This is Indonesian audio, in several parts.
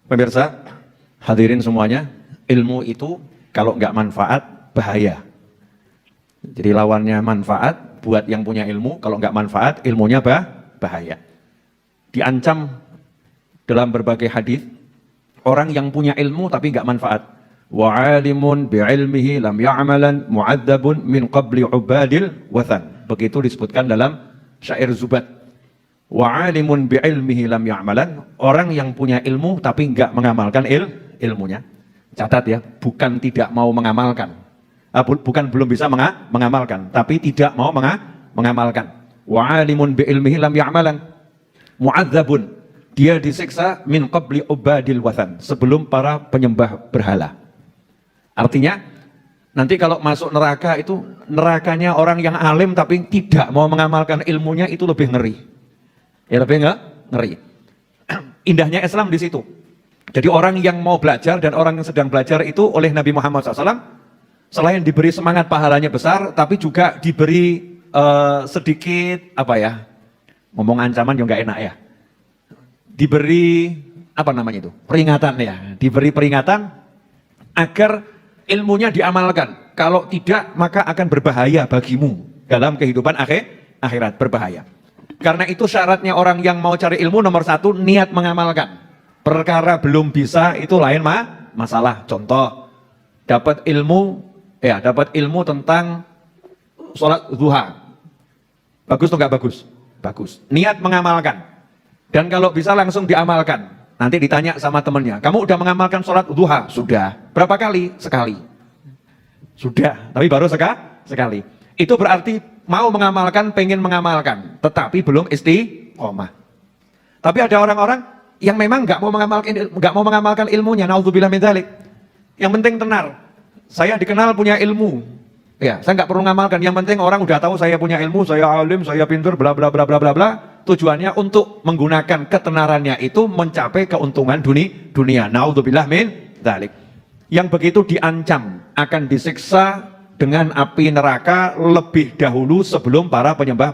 Pemirsa, hadirin semuanya, ilmu itu kalau nggak manfaat, bahaya. Jadi lawannya manfaat, buat yang punya ilmu, kalau nggak manfaat, ilmunya bahaya. Diancam dalam berbagai hadis orang yang punya ilmu tapi nggak manfaat. Wa'alimun bi'ilmihi lam ya'malan mu'adzabun min qabli ubadil wathan. Begitu disebutkan dalam syair Zubat. Wa'alimun bi'ilmihi lam ya'malan, orang yang punya ilmu tapi nggak mengamalkan ilmunya. Catat ya, bukan tidak mau mengamalkan, bukan belum bisa mengamalkan, tapi tidak mau mengamalkan. Wa'alimun bi'ilmihi lam ya'malan mu'adzabun, dia disiksa min qabli ubadil wathan, sebelum para penyembah berhala. Artinya nanti kalau masuk neraka itu, nerakanya orang yang alim tapi tidak mau mengamalkan ilmunya, itu lebih ngeri. Ya lebih ngeri. Indahnya Islam di situ. Jadi orang yang mau belajar dan orang yang sedang belajar itu oleh Nabi Muhammad SAW, selain diberi semangat pahalanya besar, tapi juga diberi sedikit apa ya, ngomong ancaman juga nggak enak ya. Diberi apa namanya itu, peringatan ya. Diberi peringatan agar ilmunya diamalkan. Kalau tidak maka akan berbahaya bagimu dalam kehidupan akhirat, berbahaya. Karena itu syaratnya orang yang mau cari ilmu nomor satu, niat mengamalkan. Perkara belum bisa itu lain masalah. Contoh, dapat ilmu tentang sholat duha. Bagus atau nggak bagus? Bagus. Niat mengamalkan. Dan kalau bisa langsung diamalkan. Nanti ditanya sama temennya, kamu udah mengamalkan sholat duha? Sudah. Berapa kali? Sekali. Sudah, tapi baru sekali. Itu berarti mau mengamalkan, pengen mengamalkan, tetapi belum istiqomah. Tapi ada orang-orang yang memang nggak mau mengamalkan ilmunya. Naudzubillah min dzalik. Yang penting tenar. Saya dikenal punya ilmu. Ya, saya nggak perlu mengamalkan. Yang penting orang udah tahu saya punya ilmu, saya alim, saya pintar, bla bla bla bla bla bla. Tujuannya untuk menggunakan ketenarannya itu mencapai keuntungan dunia. Naudzubillah min dzalik. Yang begitu diancam akan disiksa dengan api neraka lebih dahulu sebelum para penyembah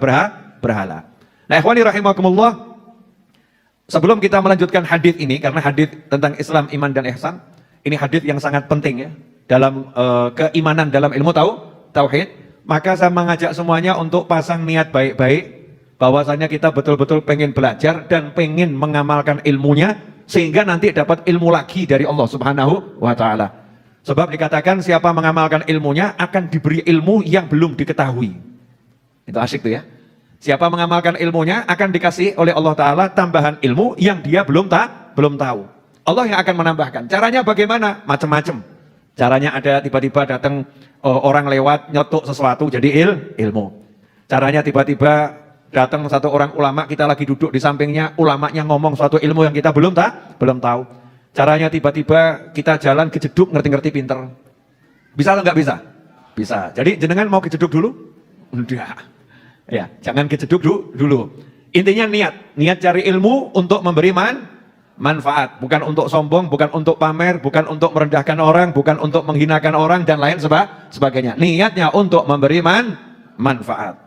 berhala. Nah, ikhwani rahimakumullah, sebelum kita melanjutkan hadis ini, karena hadis tentang Islam, iman dan ihsan, ini hadis yang sangat penting ya dalam keimanan, dalam ilmu tauhid, maka saya mengajak semuanya untuk pasang niat baik-baik bahwasanya kita betul-betul pengen belajar dan pengen mengamalkan ilmunya sehingga nanti dapat ilmu lagi dari Allah Subhanahu wa taala. Sebab dikatakan siapa mengamalkan ilmunya akan diberi ilmu yang belum diketahui. Itu asyik tuh ya. Siapa mengamalkan ilmunya akan dikasih oleh Allah Ta'ala tambahan ilmu yang dia belum tahu. Allah yang akan menambahkan. Caranya bagaimana? Macam-macam. Caranya ada tiba-tiba datang orang lewat nyetuk sesuatu jadi ilmu. Caranya tiba-tiba datang satu orang ulama, kita lagi duduk di sampingnya, ulamanya ngomong suatu ilmu yang kita belum tahu. Caranya tiba-tiba kita jalan kejeduk, ngerti-ngerti pinter. Bisa atau nggak bisa? Bisa. Jadi jenengan mau kejeduk dulu? Udah. Ya, jangan kejeduk dulu. Intinya niat cari ilmu untuk memberi manfaat, bukan untuk sombong, bukan untuk pamer, bukan untuk merendahkan orang, bukan untuk menghinakan orang dan lain sebagainya. Niatnya untuk memberi manfaat.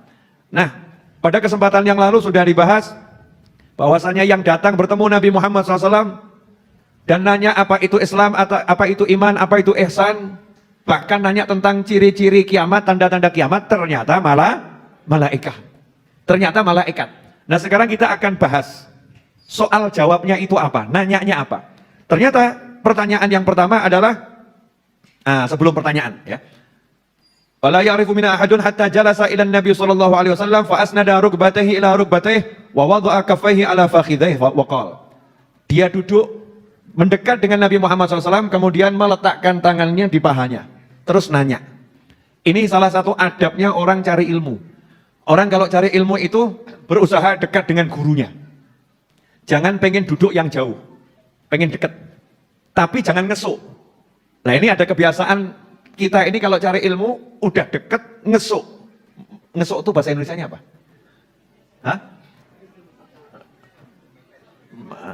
Nah, pada kesempatan yang lalu sudah dibahas bahwasanya yang datang bertemu Nabi Muhammad SAW dan nanya apa itu Islam, atau apa itu iman, apa itu ihsan, bahkan nanya tentang ciri-ciri kiamat, tanda-tanda kiamat, ternyata malaikat. Ternyata malaikat. Nah, sekarang kita akan bahas soal jawabnya itu apa, nanyanya apa. Ternyata pertanyaan yang pertama adalah, sebelum pertanyaan ya. Wala ya'rifu minna ahadun hatta jalasa ila Nabi sallallahu alaihi wasallam fa asnada rukbatayhi ila rukbatayhi wa wada'a kaffayhi ala fakhidhayhi wa qala. Dia duduk mendekat dengan Nabi Muhammad SAW, kemudian meletakkan tangannya di pahanya, terus nanya. Ini salah satu adabnya orang cari ilmu. Orang kalau cari ilmu itu berusaha dekat dengan gurunya. Jangan pengen duduk yang jauh, pengen dekat. Tapi jangan ngesuk. Nah, ini ada kebiasaan kita ini kalau cari ilmu, udah deket, ngesuk. Ngesuk itu bahasa Indonesianya apa? Hah?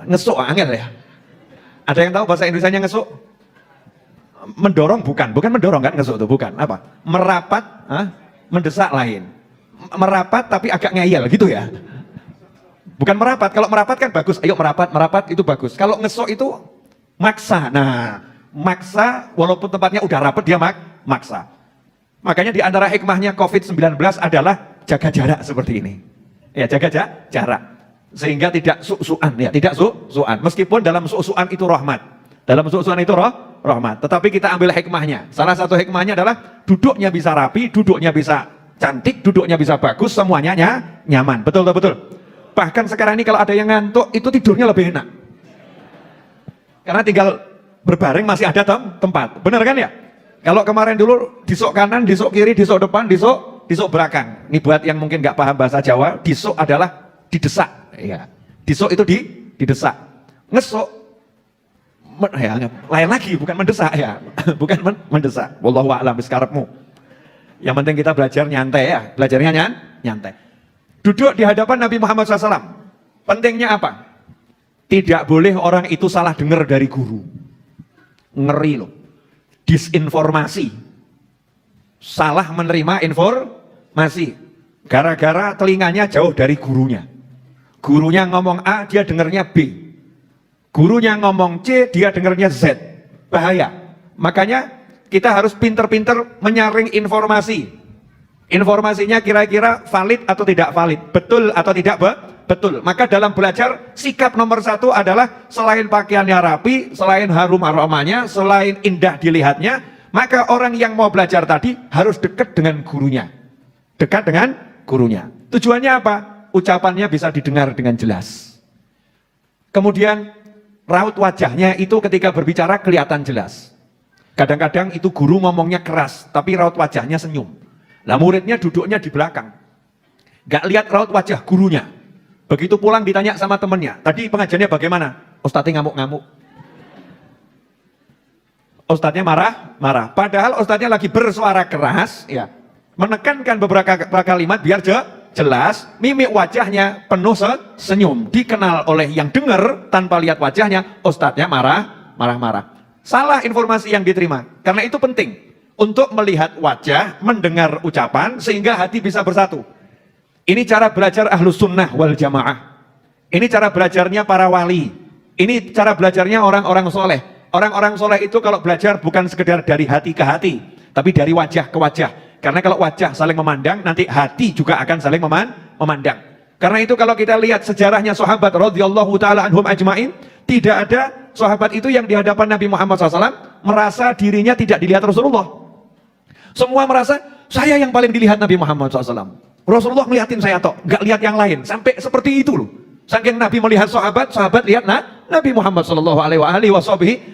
Ngesuk, angel ya? Ada yang tahu bahasa Indonesianya ngesuk? Mendorong bukan mendorong kan ngesuk itu, bukan. Apa? Merapat, mendesak lain. Merapat tapi agak ngeyel gitu ya. Bukan merapat, kalau merapat kan bagus, ayo merapat itu bagus. Kalau ngesuk itu maksa. Nah, maksa walaupun tempatnya udah rapet dia maksa. Makanya di antara hikmahnya COVID-19 adalah jaga jarak seperti ini. Ya, jaga jarak. Sehingga tidak su-suan, ya, tidak su-suan. Meskipun dalam su-suan itu rahmat. Dalam su-suan itu rahmat. Tetapi kita ambil hikmahnya. Salah satu hikmahnya adalah duduknya bisa rapi, duduknya bisa cantik, duduknya bisa bagus, semuanya nyaman. Betul. Bahkan sekarang ini kalau ada yang ngantuk, itu tidurnya lebih enak. Karena tinggal berbaring masih ada tempat. Benar kan ya? Kalau kemarin dulu disok kanan, disok kiri, disok depan, disok belakang. Ini buat yang mungkin nggak paham bahasa Jawa, disok adalah didesak. Ya. Disok itu didesak. Ngesok, ya, lain lagi, bukan mendesak ya, bukan mendesak. Wallahu a'lam biskarepmu. Yang penting kita belajar nyantai ya, belajarnya nyantai. Duduk di hadapan Nabi Muhammad SAW. Pentingnya apa? Tidak boleh orang itu salah dengar dari guru. Ngeri loh. Disinformasi, salah menerima informasi, gara-gara telinganya jauh dari gurunya. Gurunya ngomong A, dia dengarnya B. Gurunya ngomong C, dia dengarnya Z. Bahaya. Makanya kita harus pinter-pinter menyaring informasi. Informasinya kira-kira valid atau tidak valid, betul atau tidak betul. Maka dalam belajar, sikap nomor satu adalah selain pakaiannya rapi, selain harum aromanya, selain indah dilihatnya, maka orang yang mau belajar tadi harus dekat dengan gurunya. Dekat dengan gurunya. Tujuannya apa? Ucapannya bisa didengar dengan jelas. Kemudian raut wajahnya itu ketika berbicara kelihatan jelas. Kadang-kadang itu guru ngomongnya keras, tapi raut wajahnya senyum. Lah muridnya duduknya di belakang. Gak lihat raut wajah gurunya. Begitu pulang ditanya sama temennya, tadi pengajiannya bagaimana? Ustadznya ngamuk-ngamuk. Ustadznya marah. Padahal ustadznya lagi bersuara keras, ya, menekankan beberapa kalimat biar jelas. Mimik wajahnya penuh senyum. Dikenal oleh yang dengar tanpa lihat wajahnya, ustadznya marah. Salah informasi yang diterima. Karena itu penting untuk melihat wajah, mendengar ucapan sehingga hati bisa bersatu. Ini cara belajar ahlus sunnah wal jamaah. Ini cara belajarnya para wali. Ini cara belajarnya orang-orang soleh. Orang-orang soleh itu kalau belajar bukan sekedar dari hati ke hati, tapi dari wajah ke wajah. Karena kalau wajah saling memandang, nanti hati juga akan saling memandang. Karena itu kalau kita lihat sejarahnya sahabat radhiyallahu taala anhum ajmain, tidak ada sahabat itu yang di hadapan Nabi Muhammad SAW merasa dirinya tidak dilihat Rasulullah. Semua merasa saya yang paling dilihat Nabi Muhammad SAW. Rasulullah ngeliatin saya toh, nggak lihat yang lain. Sampai seperti itu loh. Saking Nabi melihat sahabat, sahabat lihat Nabi Muhammad Shallallahu Alaihi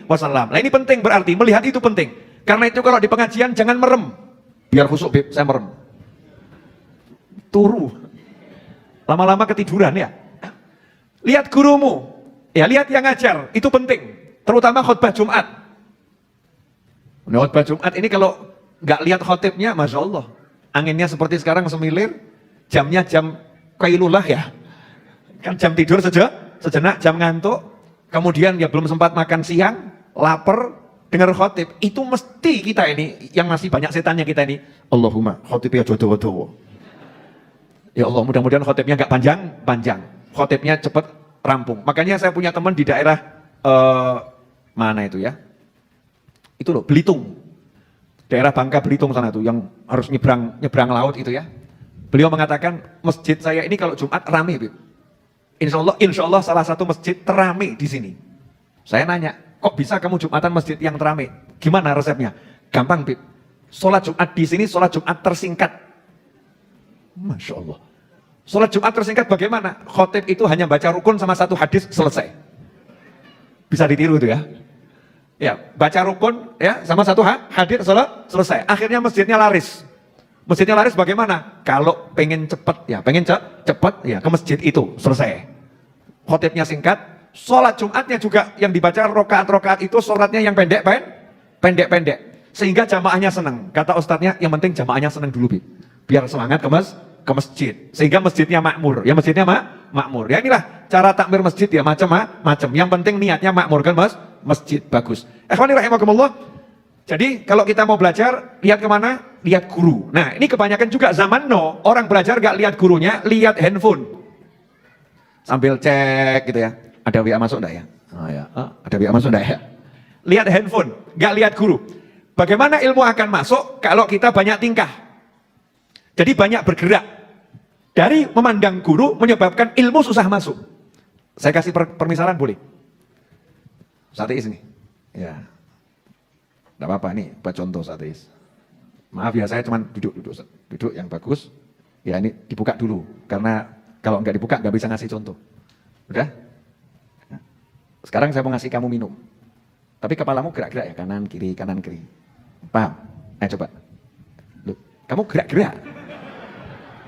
Wasallam. Nah ini penting, berarti melihat itu penting. Karena itu kalau di pengajian jangan merem. Biar khusuk, Bib, saya merem. Turu. Lama-lama ketiduran ya. Lihat gurumu, ya lihat yang ngajar, itu penting. Terutama khutbah Jumat. Nah, khutbah Jumat ini kalau nggak lihat khotibnya, masya Allah. Anginnya seperti sekarang semilir, jamnya jam kailulah ya. Kan jam tidur sejenak, jam ngantuk, kemudian ya belum sempat makan siang, lapar, dengar khotib. Itu mesti kita ini, yang masih banyak setannya kita ini, Allahumma khotibnya jodoh-jodoh. Ya Allah, mudah-mudahan khotibnya nggak panjang. Khotibnya cepat rampung. Makanya saya punya teman di daerah, mana itu ya? Itu loh, Belitung. Daerah Bangka Belitung sana tuh yang harus nyebrang laut itu ya. Beliau mengatakan masjid saya ini kalau Jumat rame, Bib. Insya Allah salah satu masjid terame di sini. Saya nanya, kok bisa kamu Jumatan masjid yang terame? Gimana resepnya? Gampang, Bib. Sholat Jumat di sini sholat Jumat tersingkat. Masya Allah. Sholat Jumat tersingkat bagaimana? Khotib itu hanya baca rukun sama satu hadis selesai. Bisa ditiru itu ya. Ya, baca rukun ya sama satu hadis selesai. Akhirnya masjidnya laris. Masjidnya laris bagaimana? Kalau pengen cepet ya, ya ke masjid itu selesai. Khotibnya singkat, sholat Jumatnya juga yang dibaca rokaat-rokaat itu sholatnya yang pendek. Sehingga jamaahnya senang. Kata ustadznya, yang penting jamaahnya senang dulu, biar semangat ke masjid. Sehingga masjidnya makmur. Ya masjidnya makmur. Ya inilah cara takmir masjid ya macam-macam. Yang penting niatnya makmur kan masjid bagus. Ikhwani rahimakumullah. Jadi kalau kita mau belajar, lihat kemana? Lihat guru. Nah ini kebanyakan juga zaman now, orang belajar gak lihat gurunya, lihat handphone. Sambil cek gitu ya. Ada WA masuk enggak ya? Oh ya. Ada WA masuk enggak ya? lihat handphone, nggak lihat guru. Bagaimana ilmu akan masuk kalau kita banyak tingkah? Jadi banyak bergerak. Dari memandang guru menyebabkan ilmu susah masuk. Saya kasih permisalan boleh? Sateis nih. Ya. Tidak apa-apa nih, buat contoh sateis. Maaf ya, saya cuma duduk yang bagus. Ya ini dibuka dulu, karena kalau nggak dibuka nggak bisa ngasih contoh. Udah? Sekarang saya mau ngasih kamu minum. Tapi kepalamu gerak-gerak ya, kanan kiri, kanan kiri. Paham? Ayo coba. Loh, kamu gerak-gerak.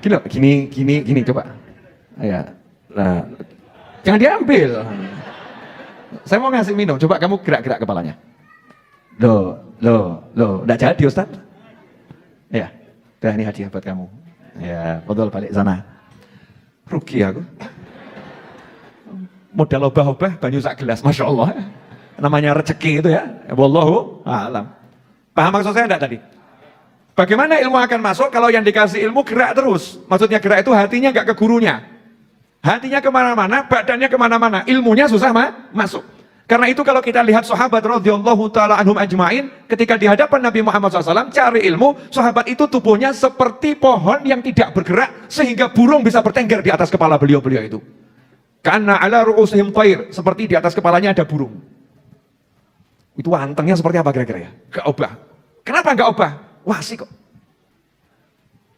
Gini, coba. Ya. Nah, jangan diambil. Saya mau ngasih minum, coba kamu gerak-gerak kepalanya. Loh, enggak jadi Ustaz. Ya, udah ini hadiah buat kamu. Ya, betul balik sana. Rugi aku. Modal obah-obah banyu sak gelas, Masya Allah. Namanya rezeki itu ya. Wallahu a'lam. Paham maksud saya enggak tadi? Bagaimana ilmu akan masuk kalau yang dikasih ilmu gerak terus? Maksudnya gerak itu hatinya enggak ke gurunya. Hatinya kemana-mana, badannya kemana-mana. Ilmunya susah masuk. Karena itu kalau kita lihat sahabat radhiyallahu ta'ala anhum ajma'in, ketika di hadapan Nabi Muhammad SAW cari ilmu, sahabat itu tubuhnya seperti pohon yang tidak bergerak, sehingga burung bisa bertengger di atas kepala beliau-beliau itu. Karena ala ru'usihim thair, seperti di atas kepalanya ada burung. Itu antengnya seperti apa kira-kira ya? Gak obah. Kenapa gak obah? Wasi kok.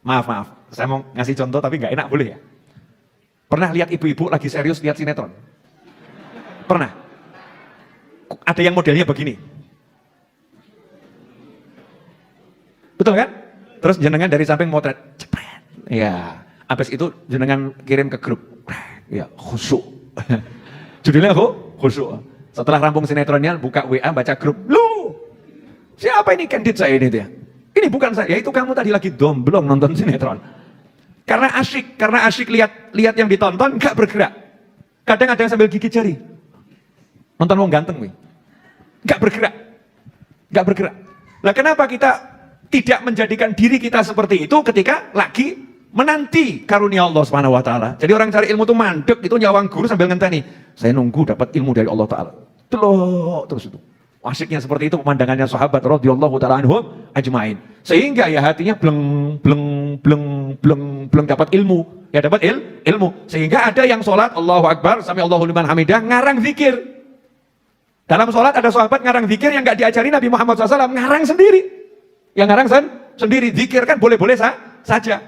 Maaf, saya mau ngasih contoh tapi gak enak, boleh ya? Pernah lihat ibu-ibu lagi serius lihat sinetron? Pernah? Ada yang modelnya begini. Betul kan? Terus jenengan dari samping motret. Cepet. Ya. Habis itu jenengan kirim ke grup. Ya, khusyuk. Judulnya khusyuk. Setelah rampung sinetronnya, buka WA, baca grup. Lu, siapa ini candid saya ini dia? Ini bukan saya, itu kamu tadi lagi domblong nonton sinetron. Karena asyik lihat yang ditonton, nggak bergerak. Kadang ada yang sambil gigit jari. Nonton wong ganteng nih. Nggak bergerak. Nah kenapa kita tidak menjadikan diri kita seperti itu ketika lagi menanti karunia Allah Subhanahu wa taala. Jadi orang cari ilmu itu mandek, itu nyawang guru sambil ngenteni. Saya nunggu dapat ilmu dari Allah taala. Terus itu. Asyiknya seperti itu pemandangannya sahabat radhiyallahu taala anhum ajmain. Sehingga ya hatinya bleng dapat ilmu. Ya dapat ilmu. Sehingga ada yang sholat Allahu Akbar sampai Allahu liman hamidah ngarang zikir. Dalam sholat ada sahabat ngarang zikir yang nggak diajari Nabi Muhammad SAW, ngarang sendiri. Yang ngarang sendiri, zikir kan boleh-boleh saja.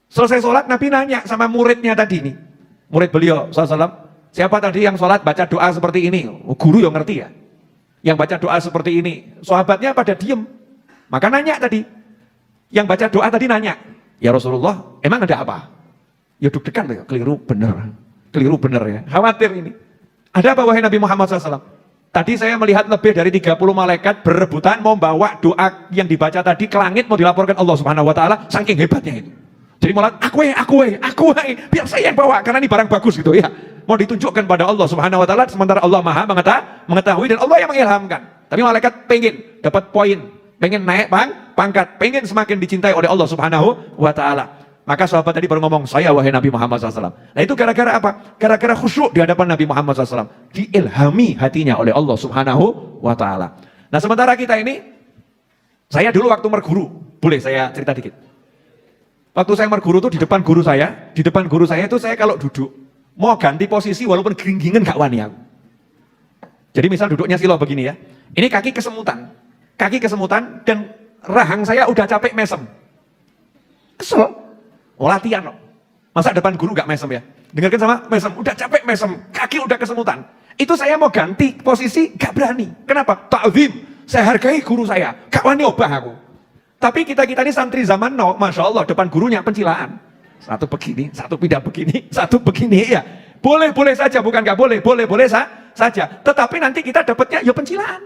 Selesai sholat Nabi nanya sama muridnya tadi nih. Murid beliau SAW, siapa tadi yang sholat baca doa seperti ini? Oh, guru yang ngerti ya. Yang baca doa seperti ini. Sahabatnya pada diem. Maka nanya tadi. Yang baca doa tadi nanya, ya Rasulullah, emang ada apa? Ya deg-degan ya, keliru bener ya. Khawatir ini. Ada apa wahai Nabi Muhammad SAW? Tadi saya melihat lebih dari 30 malaikat berebutan mau bawa doa yang dibaca tadi ke langit, mau dilaporkan Allah Subhanahu wa taala, saking hebatnya itu. Jadi malah aku biar saya yang bawa karena ini barang bagus gitu ya. Mau ditunjukkan pada Allah Subhanahu wa taala, sementara Allah Maha mengetahui dan Allah yang mengilhamkan. Tapi malaikat pengen dapat poin, pengen naik pangkat, pengen semakin dicintai oleh Allah Subhanahu wa taala. Maka sahabat tadi baru ngomong, saya wahai Nabi Muhammad SAW. Nah itu gara-gara apa? Gara-gara khusyuk di hadapan Nabi Muhammad SAW. Diilhami hatinya oleh Allah Subhanahu wa ta'ala. Nah sementara kita ini, saya dulu waktu merguru, boleh saya cerita dikit? Waktu saya merguru itu di depan guru saya itu saya kalau duduk, mau ganti posisi walaupun gering-geringen gak wani aku. Jadi misal duduknya silo begini ya, ini kaki kesemutan dan rahang saya udah capek mesem. Kesel. Oh latihan loh. Masa depan guru gak mesem ya? Dengarkan sama mesem, udah capek mesem, kaki udah kesemutan. Itu saya mau ganti posisi gak berani. Kenapa? Ta'zim, saya hargai guru saya, gak wani obah aku. Tapi kita ini santri zaman now, Masya Allah, depan gurunya pencilaan. Satu begini, satu pindah begini, satu begini ya. Boleh saja, bukan gak boleh, boleh saja. Tetapi nanti kita dapatnya ya pencilaan.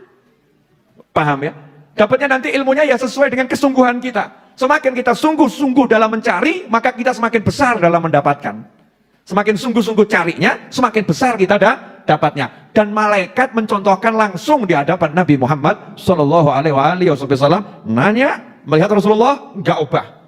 Paham ya? Dapatnya nanti ilmunya ya sesuai dengan kesungguhan kita. Semakin kita sungguh-sungguh dalam mencari, maka kita semakin besar dalam mendapatkan. Semakin sungguh-sungguh carinya, semakin besar kita dapatnya. Dan malaikat mencontohkan langsung di hadapan Nabi Muhammad SAW. Nanya, melihat Rasulullah, enggak ubah.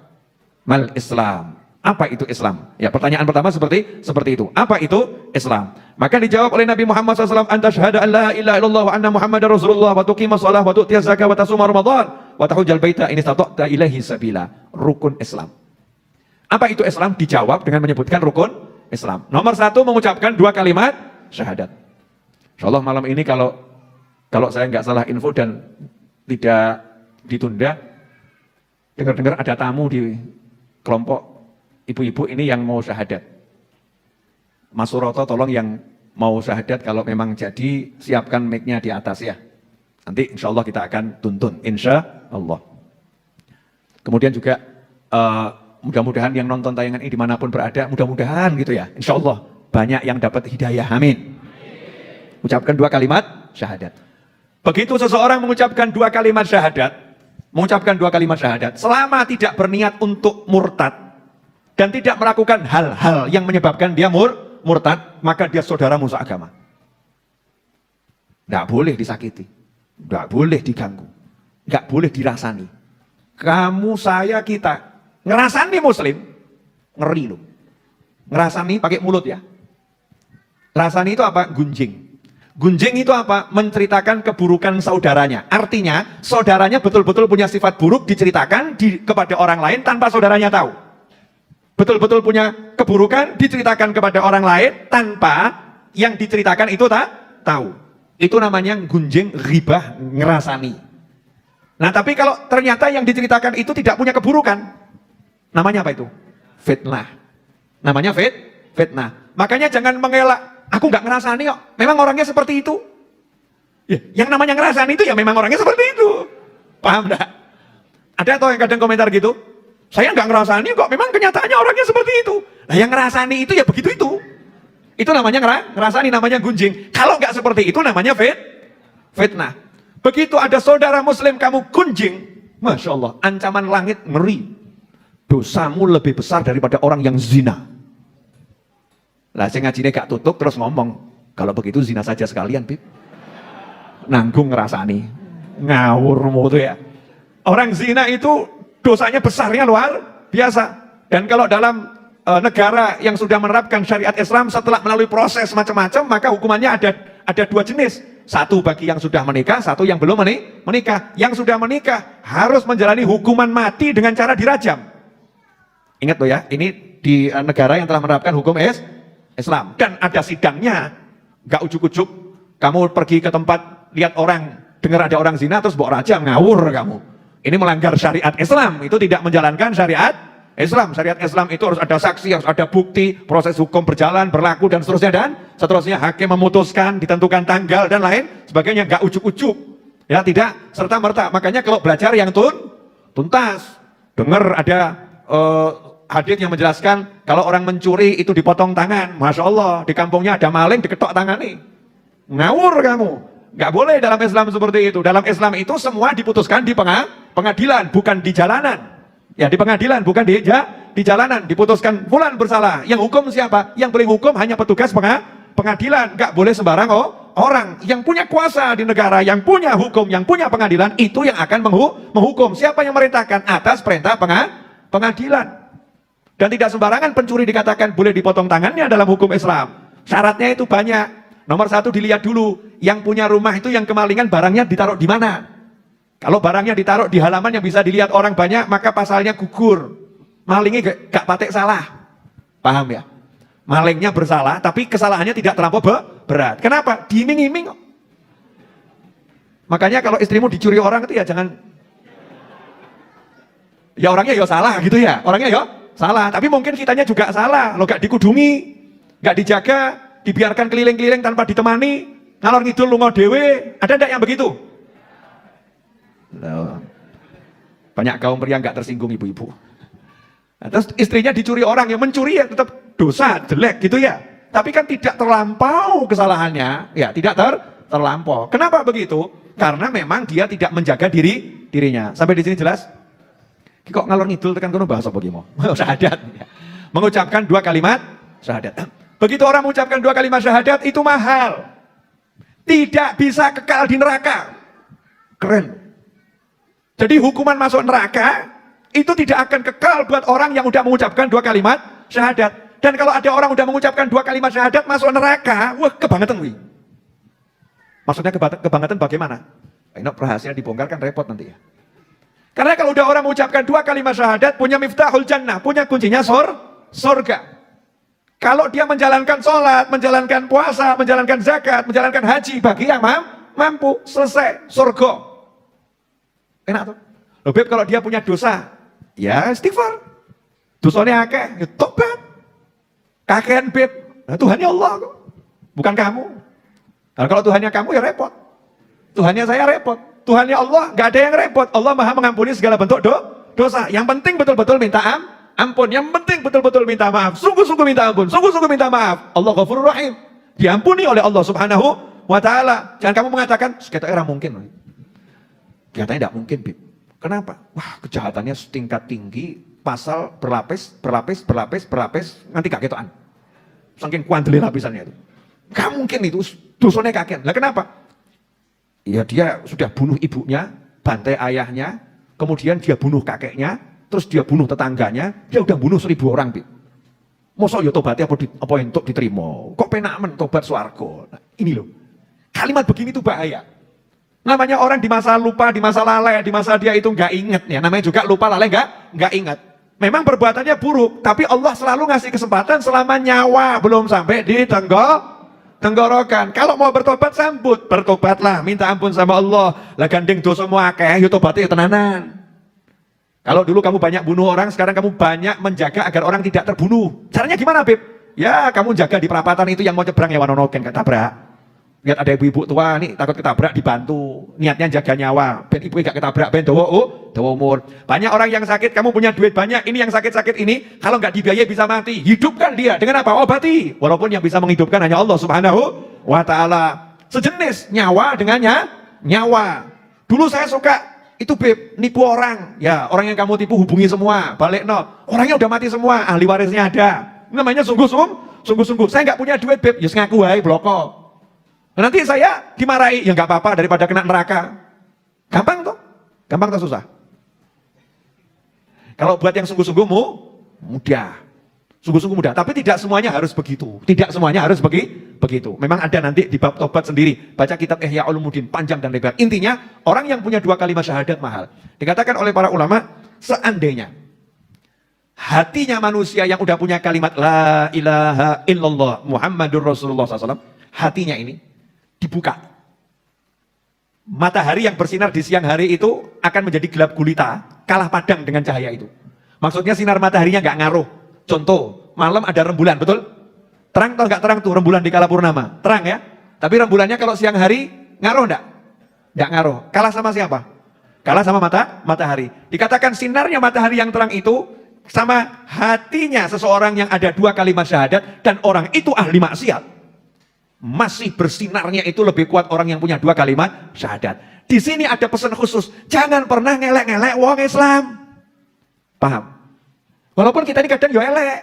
Mal Islam. Apa itu Islam? Ya, pertanyaan pertama seperti itu. Apa itu Islam? Maka dijawab oleh Nabi Muhammad SAW, anta syahada an la ilaha illallah wa anna Muhammadar Rasulullah wa tuqimas shalah wa tu'tiyaz zakah wa tasuma Ramadan wa tahujjal baita in istata'ta ilaihi sabila. Rukun Islam. Apa itu Islam? Dijawab dengan menyebutkan rukun Islam. Nomor 1, mengucapkan 2 kalimat syahadat. Insyaallah malam ini kalau saya nggak salah info dan tidak ditunda, dengar-dengar ada tamu di kelompok ibu-ibu ini yang mau syahadat. Mas Suroto tolong yang mau syahadat kalau memang jadi siapkan mic-nya di atas ya. Nanti insya Allah kita akan tuntun, insya Allah. Kemudian juga mudah-mudahan yang nonton tayangan ini dimanapun berada, mudah-mudahan gitu ya, insya Allah banyak yang dapat hidayah, amin. Ucapkan 2 kalimat syahadat. Begitu seseorang mengucapkan 2 kalimat syahadat, selama tidak berniat untuk murtad, dan tidak melakukan hal-hal yang menyebabkan dia murtad, maka dia saudaramu seagama. Tidak boleh disakiti, tidak boleh diganggu, tidak boleh dirasani. Kamu, saya, kita ngerasani muslim, ngeri loh. Ngerasani pakai mulut ya. Rasani itu apa? Gunjing. Gunjing itu apa? Menceritakan keburukan saudaranya. Artinya, saudaranya betul-betul punya sifat buruk diceritakan kepada orang lain tanpa saudaranya tahu. Betul-betul punya keburukan diceritakan kepada orang lain tanpa yang diceritakan itu tak tahu. Itu namanya gunjing, ghibah, ngerasani. Nah, tapi kalau ternyata yang diceritakan itu tidak punya keburukan, namanya apa itu? Fitnah. Namanya fitnah. Makanya jangan mengelak, aku nggak ngerasani kok, memang orangnya seperti itu. Ya, yang namanya ngerasani itu ya memang orangnya seperti itu. Paham enggak? Ada atau yang kadang komentar gitu? Saya nggak ngerasani kok, memang kenyataannya orangnya seperti itu. Nah, yang ngerasani itu ya begitu itu. Itu namanya ngerasani, namanya gunjing. Kalau nggak seperti itu namanya fitnah. Begitu ada saudara muslim kamu gunjing, Masya Allah, ancaman langit ngeri. Dosamu lebih besar daripada orang yang zina. Lah saya ngajinya gak tutup terus ngomong, kalau begitu zina saja sekalian, Bib. Nanggung ngerasani. Ngawurmu tuh ya. Orang zina itu dosanya besarnya luar biasa. Dan kalau dalam negara yang sudah menerapkan syariat Islam setelah melalui proses macam-macam, maka hukumannya ada 2 jenis. Satu bagi yang sudah menikah, satu yang belum menikah. Yang sudah menikah harus menjalani hukuman mati dengan cara dirajam. Ingat loh ya, ini di negara yang telah menerapkan hukum Islam. Dan ada sidangnya, gak ujuk-ujuk. Kamu pergi ke tempat, lihat orang, dengar ada orang zina, terus bawa rajam, ngawur kamu. Ini melanggar syariat Islam, itu tidak menjalankan syariat Islam. Syariat Islam itu harus ada saksi, harus ada bukti, proses hukum berjalan, berlaku, dan seterusnya. Dan seterusnya hakim memutuskan, ditentukan tanggal, dan lain sebagainya. Gak ujuk-ujuk, ya tidak serta-merta. Makanya kalau belajar yang tuntas, dengar ada hadits yang menjelaskan, kalau orang mencuri itu dipotong tangan. Masya Allah, di kampungnya ada maling, diketok tangan nih. Ngawur kamu. Gak boleh dalam Islam seperti itu. Dalam Islam itu semua diputuskan di pengadilan, bukan di jalanan. Ya, di pengadilan, bukan di jalanan. Diputuskan fulan bersalah. Yang hukum siapa? Yang boleh hukum hanya petugas pengadilan. Gak boleh sembarang orang. Yang punya kuasa di negara, yang punya hukum, yang punya pengadilan, itu yang akan menghukum. Siapa yang merintahkan? Atas perintah pengadilan. Dan tidak sembarangan pencuri dikatakan boleh dipotong tangannya dalam hukum Islam. Syaratnya itu banyak. Nomor 1, dilihat dulu, yang punya rumah itu yang kemalingan barangnya ditaruh di mana. Kalau barangnya ditaruh di halaman yang bisa dilihat orang banyak, maka pasalnya gugur. Malingnya gak patek salah. Paham ya? Malingnya bersalah, tapi kesalahannya tidak terlampau berat. Kenapa? Diiming-iming kok. Makanya kalau istrimu dicuri orang itu ya jangan, ya orangnya ya salah gitu ya. Orangnya ya salah, tapi mungkin kitanya juga salah. Lo gak dikudungi, gak dijaga, dibiarkan keliling-keliling tanpa ditemani, ngalor ngidul lunga dewe. Ada enggak yang begitu? Banyak kaum pria nggak tersinggung ibu-ibu. Nah, terus istrinya dicuri orang, yang mencuri ya tetap dosa, jelek gitu ya. Tapi kan tidak terlampau kesalahannya, ya tidak terlampau. Kenapa begitu? Karena memang dia tidak menjaga dirinya. Sampai di sini jelas? Kok ngalor ngidul tekan kono bahasa apa ki mau? Syahadat. Mengucapkan 2 kalimat syahadat. Begitu orang mengucapkan 2 kalimat syahadat itu mahal. Tidak bisa kekal di neraka. Keren. Jadi hukuman masuk neraka itu tidak akan kekal buat orang yang udah mengucapkan 2 kalimat syahadat. Dan kalau ada orang udah mengucapkan 2 kalimat syahadat masuk neraka, wah kebangetan wih. Maksudnya kebangetan bagaimana? Ini rahasia dibongkar kan repot nanti ya. Karena kalau udah orang mengucapkan 2 kalimat syahadat, punya miftahul jannah, punya kuncinya surga. Kalau dia menjalankan sholat, menjalankan puasa, menjalankan zakat, menjalankan haji, bagi yang mampu, selesai, surga. Enak tuh. Loh Beb, kalau dia punya dosa, ya istighfar. Dosanya akeh, ya tobat. Kakean Beb, nah, Tuhannya Allah kok, bukan kamu. Nah, kalau Tuhannya kamu ya repot. Tuhannya saya repot. Tuhannya Allah, gak ada yang repot. Allah maha mengampuni segala bentuk dosa. Yang penting betul-betul minta ampun. Yang penting betul-betul minta maaf. Sungguh-sungguh minta ampun. Sungguh-sungguh minta maaf. Allah Ghafurur Rahim. Diampuni oleh Allah Subhanahu wa Ta'ala. Jangan kamu mengatakan, kita era mungkin. Katanya tidak mungkin, Bib. Kenapa? Wah, kejahatannya setingkat tinggi. Pasal berlapis. Nanti gak ketoan. Saking kuandeli lapisannya itu. Gak mungkin itu. Dosanya kakean. Lah kenapa? Ya dia sudah bunuh ibunya, bantai ayahnya, kemudian dia bunuh kakeknya, terus dia bunuh tetangganya, dia udah bunuh 1000 orang. Masa ya tobatnya apa untuk diterima? Kok penak men tobat swarga? Nah, ini loh, kalimat begini tuh bahaya. Namanya orang di masa lupa, di masa lalai, di masa dia itu nggak inget ya. Namanya juga lupa lalai nggak ingat. Memang perbuatannya buruk, tapi Allah selalu ngasih kesempatan selama nyawa belum sampai di tenggorokan. Kalau mau bertobat sambut, bertobatlah, minta ampun sama Allah. Lah gandeng dosamu akeh, yo tobatnya tenanan. Kalau dulu kamu banyak bunuh orang, sekarang kamu banyak menjaga agar orang tidak terbunuh. Caranya gimana, Beb? Ya, kamu jaga di perapatan itu yang mau nyebrang ya wanonoken ketabrak. Lihat ada ibu-ibu tua nih takut ketabrak dibantu. Niatnya jaga nyawa, ben ibu gak ketabrak, ben dawa umur. Banyak orang yang sakit, kamu punya duit banyak, ini yang sakit-sakit ini, kalau nggak dibiayai bisa mati. Hidupkan dia dengan apa? Obati. Walaupun yang bisa menghidupkan hanya Allah Subhanahu wa Ta'ala. Sejenis nyawa dengan nyawa. Dulu saya suka itu Beb, nipu orang. Ya, orang yang kamu tipu hubungi semua, balik no. Orangnya udah mati semua, ahli warisnya ada. Namanya sungguh-sungguh. Saya nggak punya duit Beb, ya ngaku wae bloko. Nanti saya dimarahi, ya nggak apa-apa daripada kena neraka. Gampang tuh susah. Kalau buat yang sungguh-sungguh mudah. Sungguh-sungguh mudah, tapi tidak semuanya harus begitu. Tidak semuanya harus begitu. Memang ada nanti di bab tobat sendiri. Baca kitab Ihya Ulumuddin, panjang dan lebar. Intinya, orang yang punya 2 kalimat syahadat mahal. Dikatakan oleh para ulama, seandainya hatinya manusia yang udah punya kalimat La ilaha illallah Muhammadur Rasulullah SAW, hatinya ini dibuka. Matahari yang bersinar di siang hari itu akan menjadi gelap gulita, kalah padang dengan cahaya itu. Maksudnya sinar mataharinya nggak ngaruh. Contoh, malam ada rembulan, betul? Terang atau nggak terang tuh rembulan di kala purnama? Terang ya. Tapi rembulannya kalau siang hari ngaruh nggak? Nggak ngaruh. Kalah sama siapa? Kalah sama matahari. Dikatakan sinarnya matahari yang terang itu sama hatinya seseorang yang ada 2 kalimat syahadat dan orang itu ahli maksiat. Masih bersinarnya itu lebih kuat orang yang punya 2 kalimat syahadat. Di sini ada pesan khusus, jangan pernah ngelek-ngelek wong Islam. Paham? Walaupun kita ini kadang ya elek.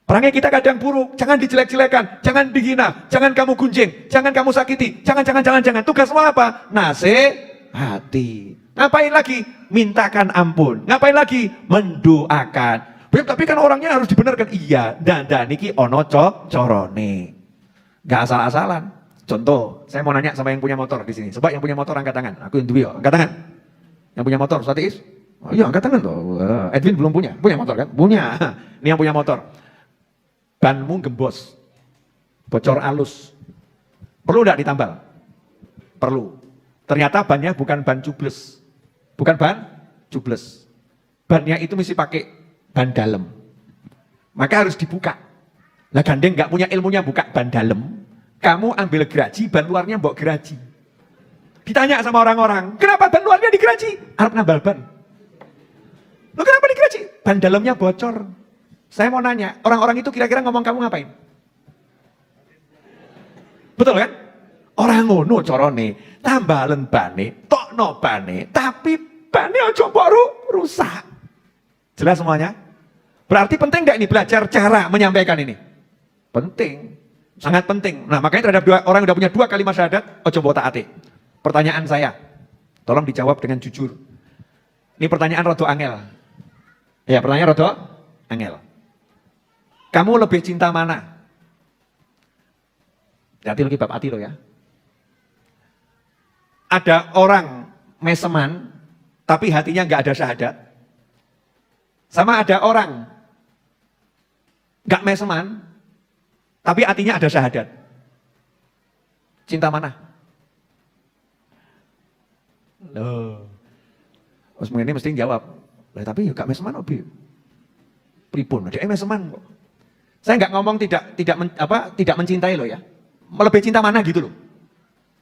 Perangnya kita kadang buruk, jangan dijelek-jelekan, jangan dihina, jangan kamu gunjing, jangan kamu sakiti, jangan. Tugasmu apa? Nasihati. Ngapain lagi? Mintakan ampun. Ngapain lagi? Mendoakan. Tapi kan orangnya harus dibenarkan. Iya, dan niki ono corone. Gak asal-asalan. Contoh, saya mau nanya sama yang punya motor di sini. Sebab yang punya motor angkat tangan. Aku yang duwe, angkat tangan. Yang punya motor, Ustaz Is? Oh iya, angkat tangan tuh. Edwin belum punya. Punya motor kan? Punya. Ini yang punya motor. Banmu gembos. Bocor alus. Perlu enggak ditambal? Perlu. Ternyata bannya bukan ban cubles. Bukan ban cubles. Bannya itu mesti pakai ban dalam. Maka harus dibuka. Lah gandeng nggak punya ilmunya buka ban dalam, kamu ambil geraji, ban luarnya mbok geraji. Ditanya sama orang-orang, kenapa ban luarnya digeraji? Arep nambal ban. Lo kenapa digeraji? Ban dalamnya bocor. Saya mau nanya, orang-orang itu kira-kira ngomong kamu ngapain? Betul kan? Orang ngono corone, tambalen bane, tokno bane, tapi bane aja mbok rusak. Jelas semuanya? Berarti penting nggak ini belajar cara menyampaikan ini? Penting, sangat penting. Nah makanya terhadap orang yang udah punya 2 kalimat syahadat, ojo mbok taati. Pertanyaan saya, tolong dijawab dengan jujur. Ini pertanyaan rodo angel. Ya, pertanyaan rodo angel. Kamu lebih cinta mana? Hati lagi bab hati lo ya. Ada orang meseman, tapi hatinya nggak ada syahadat. Sama ada orang nggak meseman, tapi hatinya ada syahadat. Cinta mana? Loh. Mas ini mesti jawab. Lah tapi gak meseman obi. Pripun? Dia meseman kok. Saya nggak ngomong tidak mencintai lo ya. Lebih cinta mana gitu loh.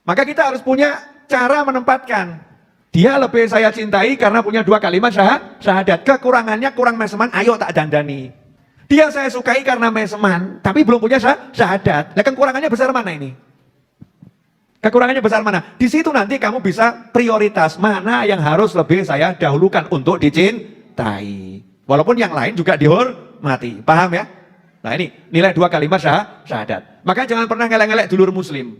Maka kita harus punya cara menempatkan. Dia lebih saya cintai karena punya 2 kalimat syahadat. Kekurangannya kurang meseman, ayo tak dandani. Dia saya sukai karena meseman, tapi belum punya syahadat. Nah kekurangannya besar mana ini? Kekurangannya besar mana? Di situ nanti kamu bisa prioritas mana yang harus lebih saya dahulukan untuk dicintai. Walaupun yang lain juga dihormati. Paham ya? Nah ini nilai 2 kalimat syahadat. Maka jangan pernah ngelek-ngelek dulur muslim.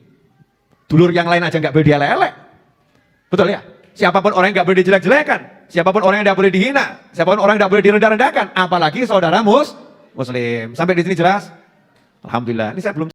Dulur yang lain aja nggak boleh dielek-elek. Betul ya? Siapapun orang yang nggak boleh dijelek-jelekan. Siapapun orang yang nggak boleh dihina. Siapapun orang yang nggak boleh direndah-rendahkan. Apalagi saudara muslim. Sampai di sini jelas? Alhamdulillah. Ini saya belum